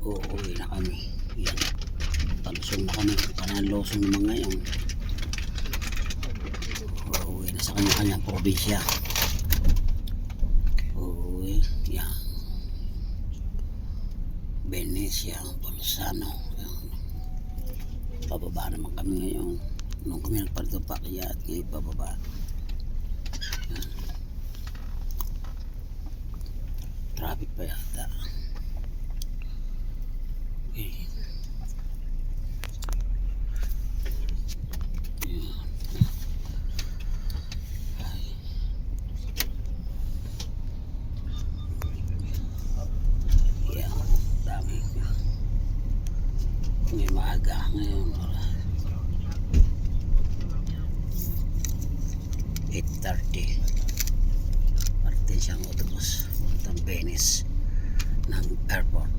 uuwi na kami. Yan, palusong na kami, panalosong naman ngayon. Uuwi na sa kanya-kanyang probinsya. Uuwi, yan, Venecia, Bolzano. Yan, pababa naman kami ngayon. Nung kami nagparito pa kaya at ngayon pababa. Yan, traffic pa yata. Okay. Ngayon maaga ngayon 8:30 parte siyang autobus puntang Venice ng airport.